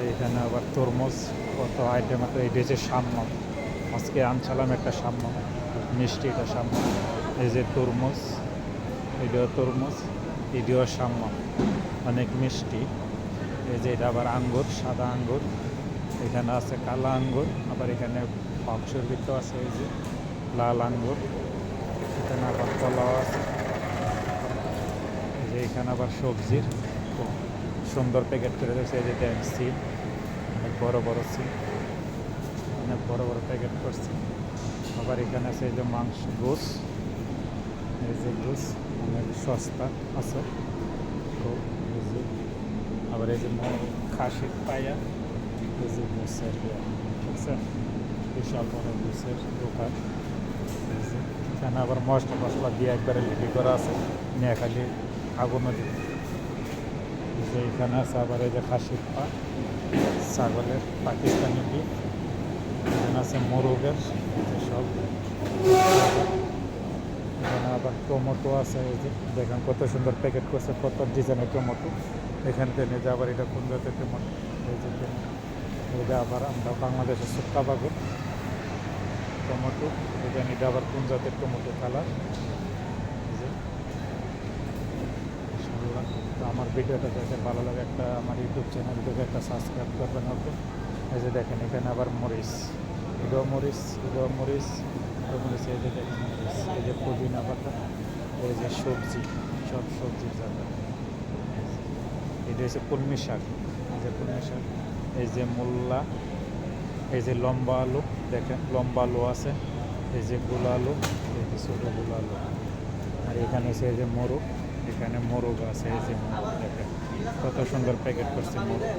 এখানে আবার তরমুজ কত আইটেম আছে। এটা হচ্ছে সাম্যম, আজকে আনছিলাম একটা সাম্যম মিষ্টি, এটা সাম্যম। এই যে তরমুজ, এটাও তরমুজ, এটাও সাম্যম, অনেক মিষ্টি। এই যে এটা আবার আঙ্গুর, সাদা আঙ্গুর, এখানে আছে কালো আঙ্গুর, আবার এখানে বাক্সের ভিতর আছে এই যে লাল আঙ্গুর, এখানে আবার কলাও আছে। এই যে এখানে আবার সবজির খুব সুন্দর প্যাকেট করে দিয়েছে। এই যে দেখেন সিম, অনেক বড় বড় সিম, অনেক বড় বড় প্যাকেট করছে। আবার এখানে আছে এই যে মাংস, গোস, এই যে গোস অনেক সস্তা আছে খুব। এই যে আবার এই যে খাসির পায়া, এই যে গোসের বুঝছেন, বিশাল বড় গোসের দোকান। এই যে এখানে আবার মশলা মশলা দিয়ে একবারে রেডি করা আছে, নিয়ে খালি আগুনও দিবে। এই যে এখানে আছে আবার এই যে খাসির পা, ছাগলের পাকিস্তানি বিফ, এখানে আছে মোরগের, এই যে সব। এখানে আবার টমেটো আছে, এই যে দেখেন কত সুন্দর প্যাকেট করছে, কত ডিজাইনের টমেটো। এখান থেকে যে আবার এটা কোন জাতের টমেটো, এই যে এটা আবার আমরা বাংলাদেশের শুক্কা বাগুন টমেটো, এখানে এটা আবার কোন জাতের টমেটো কালার। এই যে ইনশাআল্লাহ, তো আমার ভিডিওটা দেখে ভালো লাগে একটা আমার ইউটিউব চ্যানেল থেকে একটা সাবস্ক্রাইব করবেন হতো। এই যে দেখেন এখানে আবার মরিচ, এটাও মরিচ, এটাও মরিচ, এটাও মরিচ। এই যে দেখেন মরিচ, এই যে পুদিনা পাতা, এই যে সবজি, সব সবজির জায়গা। এটা হচ্ছে কলমি শাক, এই যে কলমি শাক, এই যে মূলা, এই যে লম্বা আলু, দেখেন লম্বা আলু আছে, এই যে গোলা আলু, এই যে ছোটো গোলা আলু। আর এখানে হচ্ছে এই যে মোরগ, এখানে মোরগ আছে, এই যে মোরগ দেখেন কত সুন্দর প্যাকেট করছে মোরগ।